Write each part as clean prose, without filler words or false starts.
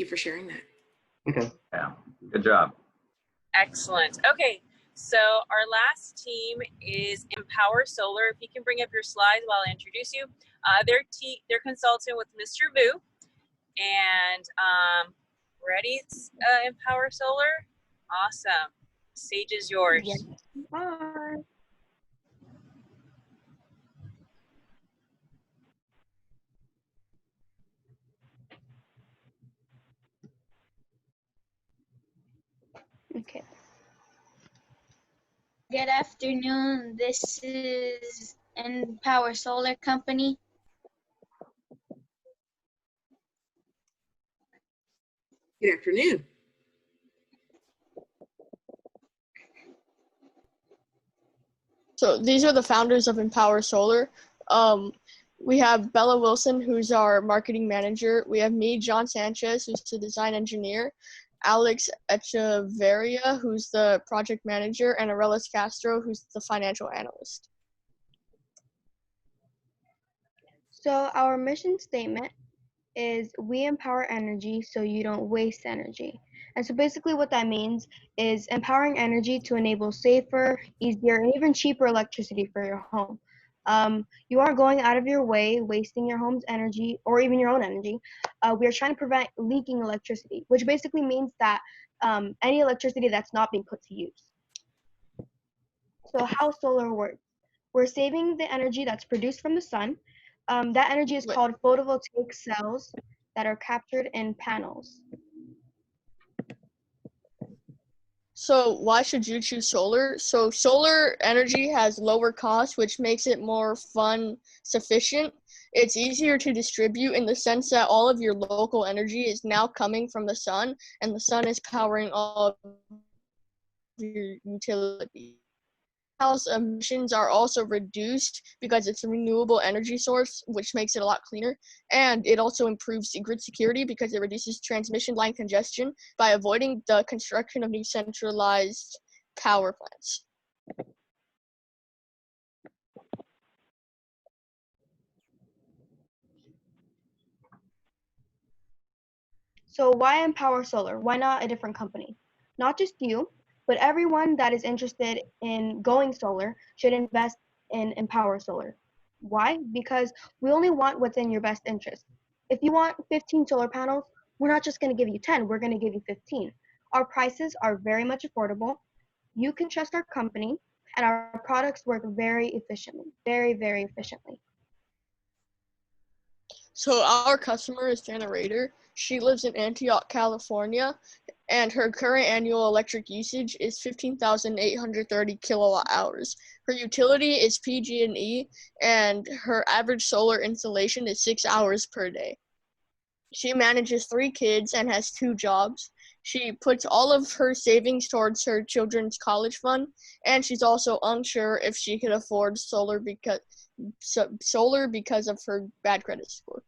you for sharing that. Okay. Yeah. Good job. Excellent. Okay, so our last team is Empower Solar. If you can bring up your slides while I introduce you. They're consulting with Mr. Vu. And ready, Empower Solar? Awesome. Stage is yours. Yes. Bye. Okay. Good afternoon. This is Empower Solar Company. Good afternoon. So these are the founders of Empower Solar. We have Bella Wilson, who's our marketing manager. We have me, John Sanchez, who's the design engineer. Alex Echeverria, who's the project manager, and Arelis Castro, who's the financial analyst. So our mission statement is we empower energy so you don't waste energy. And so basically what that means is empowering energy to enable safer, easier, and even cheaper electricity for your home. You aren't going out of your way, wasting your home's energy or even your own energy. We are trying to prevent leaking electricity, which basically means that any electricity that's not being put to use. So how solar works. We're saving the energy that's produced from the sun. That energy is called photovoltaic cells that are captured in panels. So why should you choose solar? So solar energy has lower cost, which makes it more fund sufficient. It's easier to distribute in the sense that all of your local energy is now coming from the sun, and the sun is powering all of your utilities. Greenhouse emissions are also reduced because it's a renewable energy source, which makes it a lot cleaner. And it also improves grid security because it reduces transmission line congestion by avoiding the construction of new centralized power plants. So why Empower Solar? Why not a different company? Not just you, but everyone that is interested in going solar should invest in Empower Solar. Why? Because we only want what's in your best interest. If you want 15 solar panels, we're not just going to give you 10, we're going to give you 15. Our prices are very much affordable. You can trust our company, and our products work very efficiently, very, very efficiently. So our customer is Jana Rader. She lives in Antioch, California, and her current annual electric usage is 15,830 kilowatt hours. Her utility is PG&E, and her average solar installation is 6 hours per day. She manages 3 kids and has 2 jobs. She puts all of her savings towards her children's college fund, and she's also unsure if she can afford solar because of her bad credit score.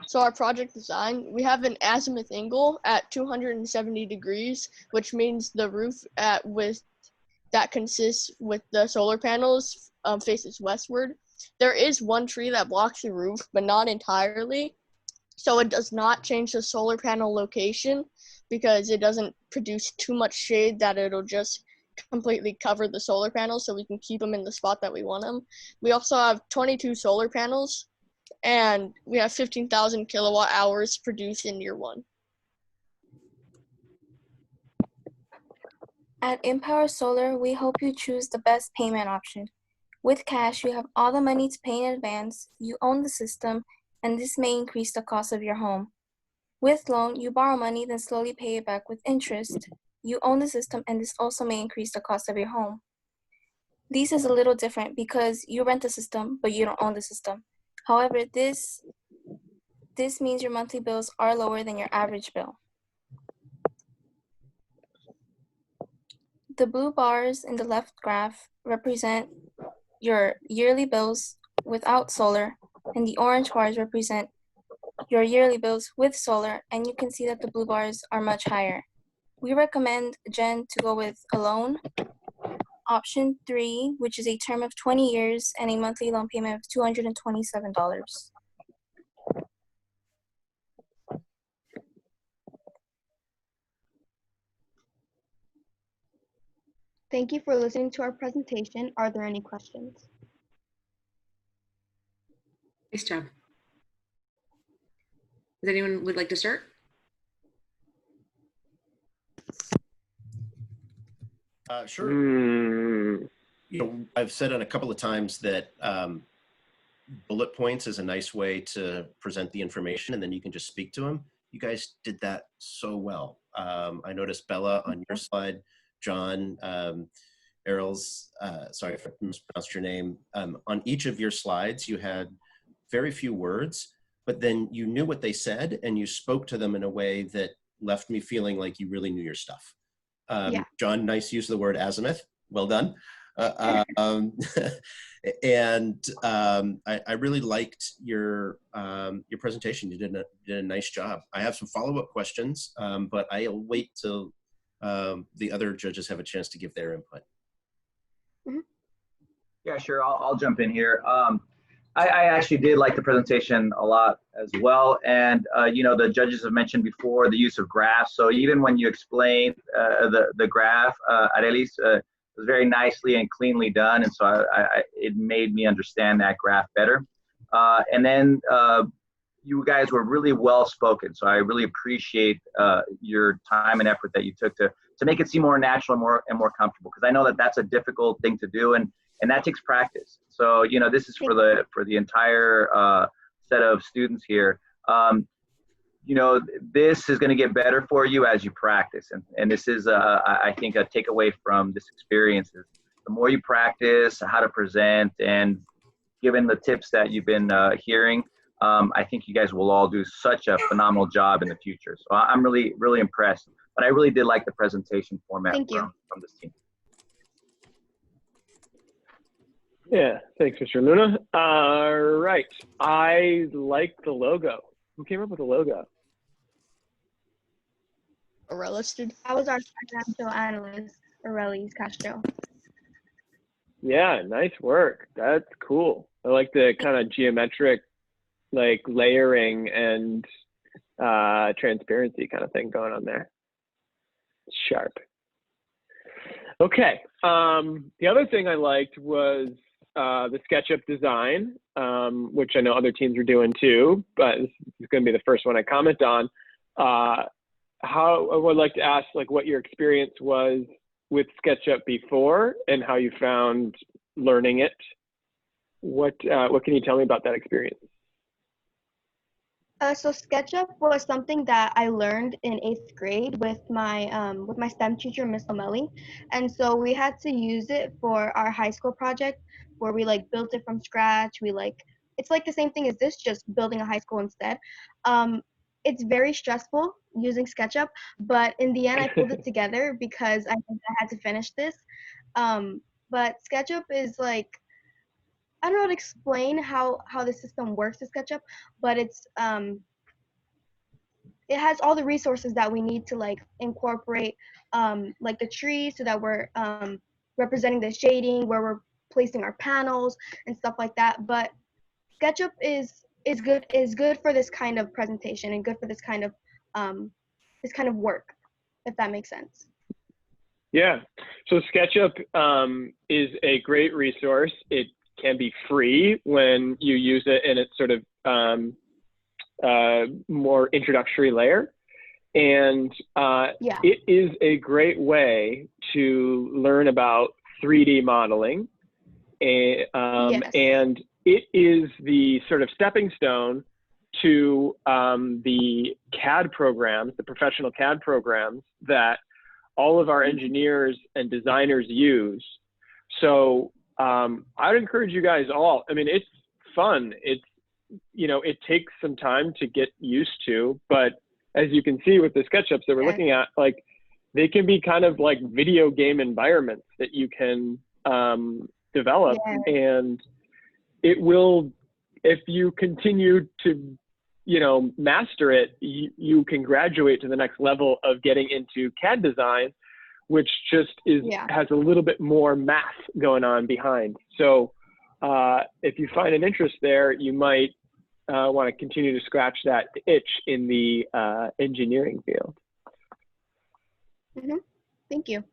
So our project design, we have an azimuth angle at 270 degrees, which means the roof that consists with the solar panels faces westward. There is one tree that blocks the roof, but not entirely. So it does not change the solar panel location because it doesn't produce too much shade that it'll just completely cover the solar panels, so we can keep them in the spot that we want them. We also have 22 solar panels, and we have 15,000 kilowatt hours produced in year 1. At Empower Solar, we hope you choose the best payment option. With cash, you have all the money to pay in advance, you own the system, and this may increase the cost of your home. With loan, you borrow money, then slowly pay it back with interest. You own the system, and this also may increase the cost of your home. Lease is a little different because you rent the system, but you don't own the system. However, this means your monthly bills are lower than your average bill. The blue bars in the left graph represent your yearly bills without solar, and the orange bars represent your yearly bills with solar, and you can see that the blue bars are much higher. We recommend Jen to go with a loan. Option 3, which is a term of 20 years and a monthly loan payment of $227. Thank you for listening to our presentation. Are there any questions? Nice job. Does anyone would like to start? Sure. You know, I've said it a couple of times that bullet points is a nice way to present the information, and then you can just speak to them. You guys did that so well. I noticed Bella on your slide, John, Errol's, sorry if I mispronounced your name. On each of your slides, you had very few words, but then you knew what they said and you spoke to them in a way that left me feeling like you really knew your stuff. Yeah. John, nice use of the word azimuth. Well done. And I really liked your presentation. You did a nice job. I have some follow-up questions, but I'll wait till the other judges have a chance to give their input. Yeah, sure. I'll jump in here. I actually did like the presentation a lot as well. And, you know, the judges have mentioned before the use of graphs. So even when you explained the graph, Arelis, was very nicely and cleanly done. And so it made me understand that graph better. And then you guys were really well spoken. So I really appreciate your time and effort that you took to make it seem more natural and more comfortable. Because I know that that's a difficult thing to do. And that takes practice. So, you know, this is for the entire set of students here. You know, this is going to get better for you as you practice. And this is, I think, a takeaway from this experience is the more you practice how to present, and given the tips that you've been hearing, I think you guys will all do such a phenomenal job in the future. So I'm really, really impressed. But I really did like the presentation format from this team. Yeah, thanks, Mr. Luna. All right, I like the logo. Who came up with the logo? Aurelius did. That was our financial analyst, Aurelius Castro. Yeah, nice work. That's cool. I like the kind of geometric, like layering and transparency kind of thing going on there. Sharp. Okay. The other thing I liked was the SketchUp design, which I know other teams are doing too, but this is going to be the first one I comment on. How I would like to ask, like, what your experience was with SketchUp before and how you found learning it. What can you tell me about that experience? So SketchUp was something that I learned in 8th grade with my STEM teacher, Miss O'Malley, and so we had to use it for our high school project where we like built it from scratch. It's like the same thing as this, just building a high school instead. It's very stressful using SketchUp, but in the end I pulled it together because I think I had to finish this. But SketchUp is like, I don't know how to explain how the system works in SketchUp, but it has all the resources that we need to like incorporate like the tree so that we're representing the shading, where we're placing our panels and stuff like that. But SketchUp is good for this kind of presentation and good for this kind of work, if that makes sense. Yeah, so SketchUp is a great resource. It can be free when you use it in its sort of more introductory layer. And it is a great way to learn about 3D modeling. And it is the sort of stepping stone to the CAD programs, the professional CAD programs that all of our engineers and designers use. So I'd encourage you guys all. I mean, it's fun. It's, you know, it takes some time to get used to, but as you can see with the SketchUps that we're looking at, like they can be kind of like video game environments that you can develop, and it will, if you continue to, you know, master it, you can graduate to the next level of getting into CAD design, which just has a little bit more math going on behind. So if you find an interest there, you might want to continue to scratch that itch in the engineering field. Thank you.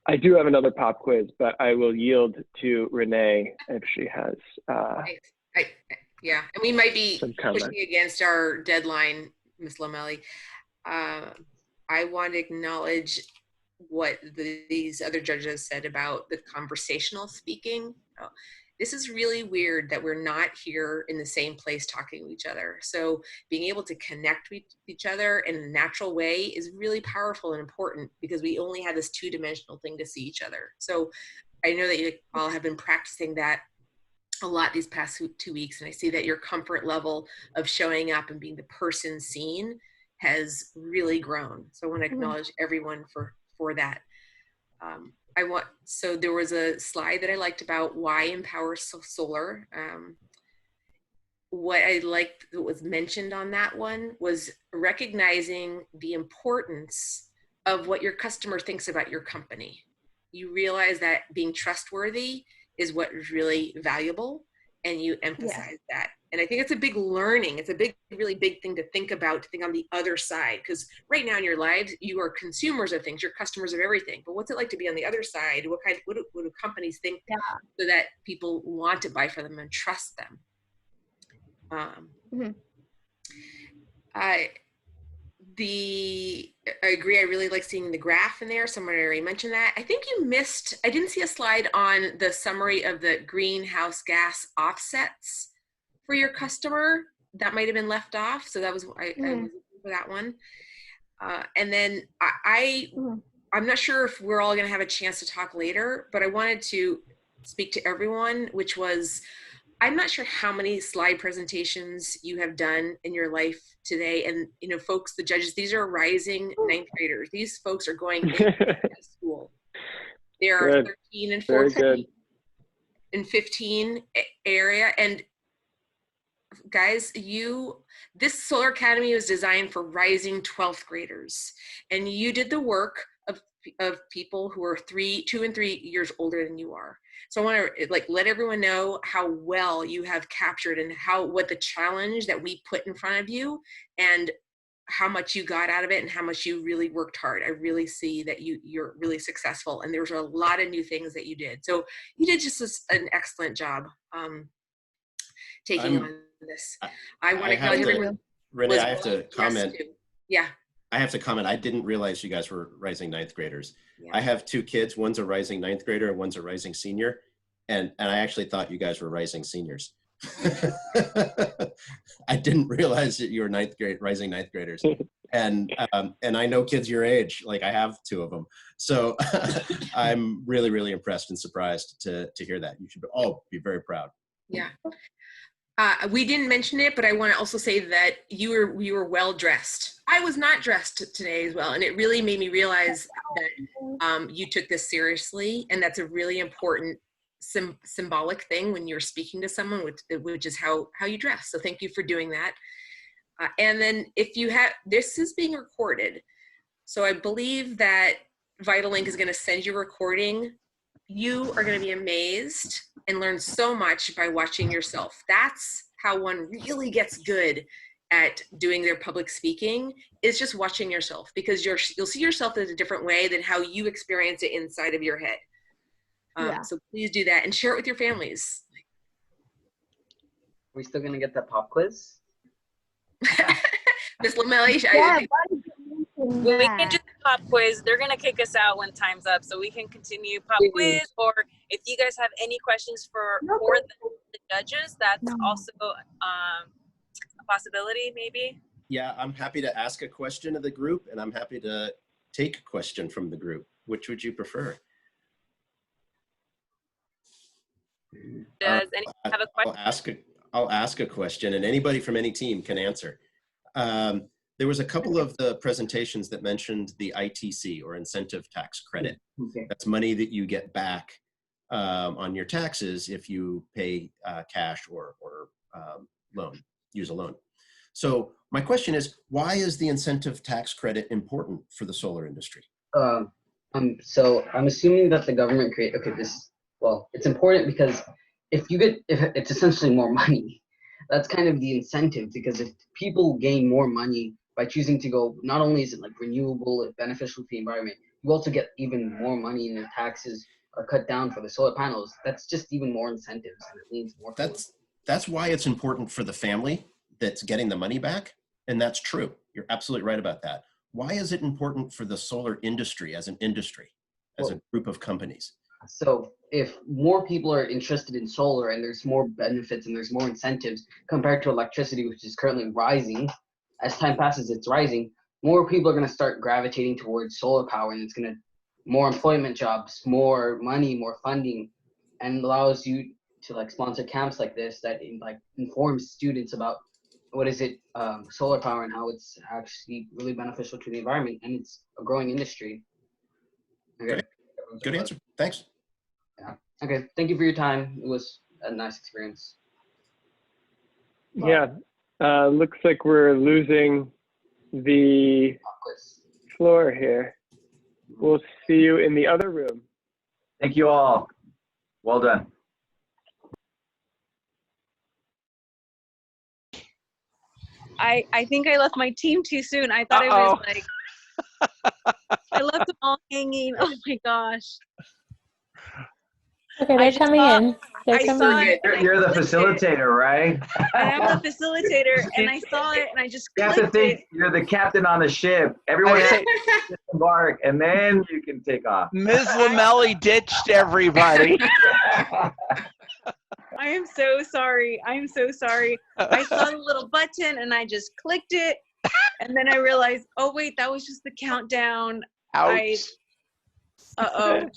I do have another pop quiz, but I will yield to Renee if she has Yeah, and we might be some comments. pushing against our deadline, Ms. Lomelli. I want to acknowledge what these other judges said about the conversational speaking. This is really weird that we're not here in the same place talking to each other. So being able to connect with each other in a natural way is really powerful and important, because we only have this two-dimensional thing to see each other. So I know that you all have been practicing that a lot these past 2 weeks, and I see that your comfort level of showing up and being the person seen has really grown. So I want to acknowledge everyone for that. So there was a slide that I liked about why empower solar. What I liked that was mentioned on that one was recognizing the importance of what your customer thinks about your company. You realize that being trustworthy is what is really valuable, and you emphasize that. And I think it's a big learning. It's a really big thing to think about, to think on the other side, because right now in your lives, you are consumers of things, you're customers of everything. But what's it like to be on the other side? What do companies think so that people want to buy for them and trust them? I agree. I really like seeing the graph in there. Someone already mentioned that. I think you missed, I didn't see a slide on the summary of the greenhouse gas offsets for your customer. That might have been left off. So that was, I was looking for that one. And then I'm not sure if we're all going to have a chance to talk later, but I wanted to speak to everyone, which was, I'm not sure how many slide presentations you have done in your life today. And, you know, folks, the judges, these are rising ninth graders. These folks are going into school. They are 13 and 14 and 15 area. And guys, this Solar Academy was designed for rising 12th graders. And you did the work of people who are 2 and 3 years older than you are. So I want to let everyone know how well you have captured and what the challenge that we put in front of you and how much you got out of it and how much you really worked hard. I really see that you're really successful, and there's a lot of new things that you did. So you did just an excellent job taking on this. I want to acknowledge everyone. Renee, I have to comment. Yeah. I have to comment. I didn't realize you guys were rising ninth graders. Yeah. I have 2 kids. One's a rising ninth grader and one's a rising senior. And I actually thought you guys were rising seniors. I didn't realize that you were rising ninth graders. And I know kids your age, like I have 2 of them. So I'm really, really impressed and surprised to hear that. You should all be very proud. Yeah. We didn't mention it, but I want to also say that you were well dressed. I was not dressed today as well, and it really made me realize that you took this seriously, and that's a really important symbolic thing when you're speaking to someone, which is how you dress. So thank you for doing that. And then if you have, this is being recorded, so I believe that VitalLink is going to send you a recording. You are going to be amazed and learn so much by watching yourself. That's how one really gets good at doing their public speaking, is just watching yourself, because you'll see yourself in a different way than how you experience it inside of your head. So please do that and share it with your families. Are we still going to get that pop quiz? Ms. Lomelli, we can do the pop quiz. They're going to kick us out when time's up, so we can continue pop quiz. Or if you guys have any questions for the judges, that's also a possibility, maybe. Yeah, I'm happy to ask a question of the group, and I'm happy to take a question from the group. Which would you prefer? Does anyone have a question? I'll ask a question, and anybody from any team can answer. There was a couple of the presentations that mentioned the ITC, or incentive tax credit. Okay. That's money that you get back on your taxes if you pay cash or use a loan. So my question is, why is the incentive tax credit important for the solar industry? So I'm assuming that the government it's important because if it's essentially more money, that's kind of the incentive, because if people gain more money by choosing to go, not only is it like renewable and beneficial to the environment, you also get even more money and the taxes are cut down for the solar panels. That's just even more incentives, and it leans more. That's why it's important for the family that's getting the money back. And that's true. You're absolutely right about that. Why is it important for the solar industry, as a group of companies? So if more people are interested in solar and there's more benefits and there's more incentives compared to electricity, which is currently rising, as time passes, it's rising, more people are going to start gravitating towards solar power, and it's going to more employment jobs, more money, more funding, and allows you to like sponsor camps like this that informs students about what is it, solar power, and how it's actually really beneficial to the environment, and it's a growing industry. Okay. Good answer. Thanks. Yeah. Okay. Thank you for your time. It was a nice experience. Yeah. Looks like we're losing the floor here. We'll see you in the other room. Thank you all. Well done. I think I left my team too soon. I thought it was like, I left them all hanging. Oh my gosh. Okay, they're coming in. They're coming in. You're the facilitator, right? I am the facilitator, and I saw it, and I just clicked You have to think it. you're the captain on the ship. Everyone has to disembark, and then you can take off. Ms. Lamelli ditched everybody. I am so sorry. I am so sorry. I saw the little button, and I just clicked it, and then I realized, oh wait, that was just the countdown. Ouch. Uh-oh.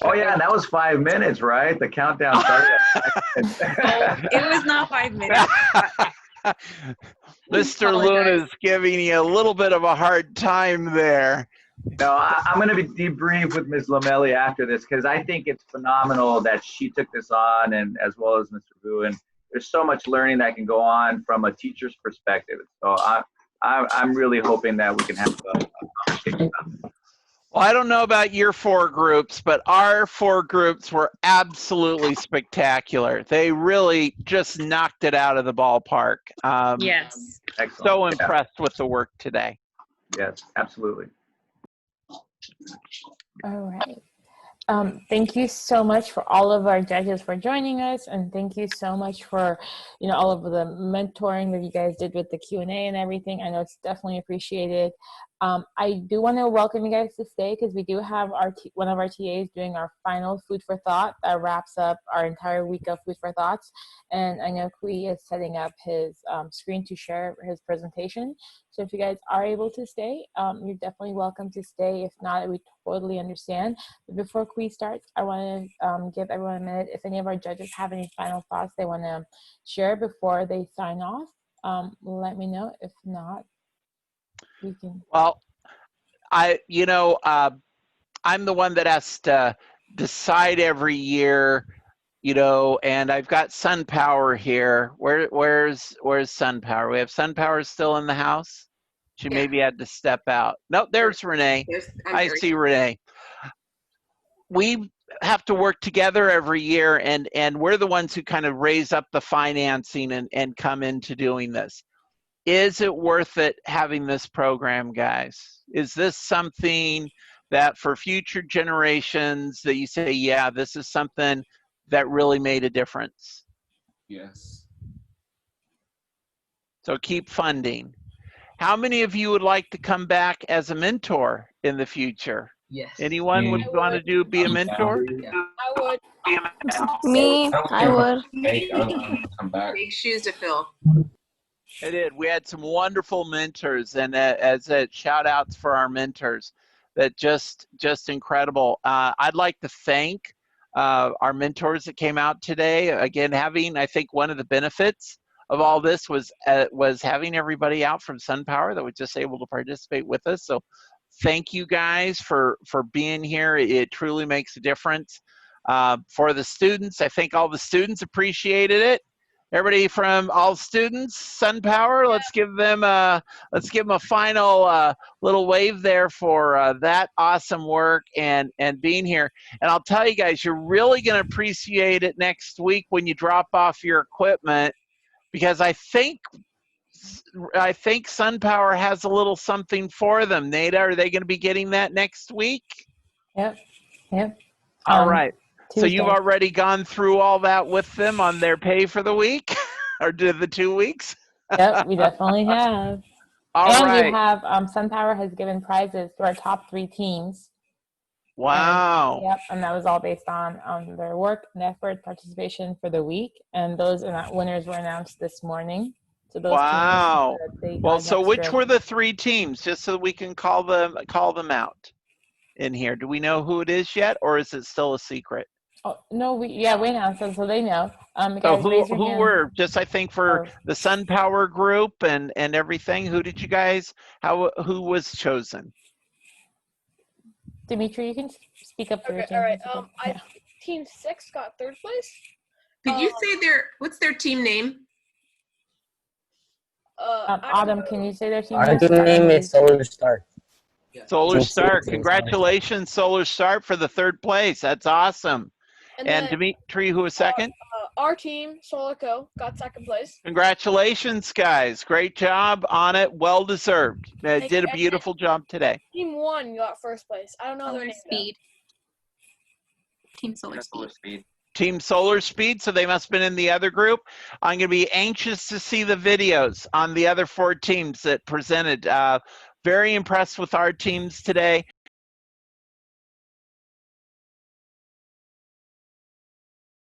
Oh yeah, that was 5 minutes, right? The countdown started at It was not 5 minutes. Mr. Luna's giving you a little bit of a hard time there. No, I'm going to be debriefed with Ms. Lamelli after this, because I think it's phenomenal that she took this on, and as well as Mr. Vu. And there's so much learning that can go on from a teacher's perspective. So I'm really hoping that we can have a conversation about this. Well, I don't know about your 4 groups, but our 4 groups were absolutely spectacular. They really just knocked it out of the ballpark. Yes. Excellent. So impressed with the work today. Yes, absolutely. All right. Thank you so much for all of our judges for joining us, and thank you so much for, all of the mentoring that you guys did with the Q&A and everything. I know it's definitely appreciated. I do want to welcome you guys to stay, because we do have one of our TAs doing our final food for thought that wraps up our entire week of food for thoughts. And I know Kui is setting up his screen to share his presentation. So if you guys are able to stay, you're definitely welcome to stay. If not, we totally understand. But before Kui starts, I want to give everyone a minute. If any of our judges have any final thoughts they want to share before they sign off, let me know. If not, we can. Well, I'm the one that has to decide every year, and I've got SUNPOWER here. Where's SUNPOWER? We have SUNPOWER still in the house? She maybe had to step out. Nope, there's Renee. I see Renee. We have to work together every year, and we're the ones who kind of raise up the financing and come into doing this. Is it worth it having this program, guys? Is this something that for future generations that you say, yeah, this is something that really made a difference? Yes. So keep funding. How many of you would like to come back as a mentor in the future? Yes. Anyone would want to be a mentor? I would. Me, I would. Come back. Big shoes to fill. I did. We had some wonderful mentors, and as a shout outs for our mentors, that just incredible. I'd like to thank our mentors that came out today. Again, I think one of the benefits of all this was having everybody out from SUNPOWER that was just able to participate with us. So thank you guys for being here. It truly makes a difference. For the students, I think all the students appreciated it. Everybody from all students, SUNPOWER, let's give them a final little wave there for that awesome work and being here. And I'll tell you guys, you're really going to appreciate it next week when you drop off your equipment, because I think I think SunPower has a little something for them. Nada, are they going to be getting that next week? Yep. All right. So Tuesday. you've already gone through all that with them on their pay for the week or did the 2 weeks? Yep, we definitely have. All and we right. have SunPower has given prizes to our top 3 teams. Wow. And, yep, and that was all based on their work and effort, participation for the week. And those winners were announced this morning. So those Wow. teams, they Well, got so an which extra. were the 3 teams, just so we can call them out in here? Do we know who it is yet, or is it still a secret? Oh, no, we announced it, so they know. So guys, raise your who hand. were, just I think for the SunPower group and everything, who did you guys, who was chosen? Dimitri, you can speak up for your team. All right. Team 6 got 3rd place. Did you say what's their team name? Autumn, can you say their team Our name? team name is Solar Star. Solar Team Star. 6 is Congratulations, Solar Star, for the 3rd place. That's awesome. And Dimitri, who was 2nd? Our team, Solico, got 2nd place. Congratulations, guys. Great job on it. Well deserved. Did a beautiful job today. Team 1 got 1st place. I don't know their Solar name. Speed. Team Solar Speed. Team Solar Speed, so they must have been in the other group. I'm going to be anxious to see the videos on the other 4 teams that presented. Very impressed with our teams today.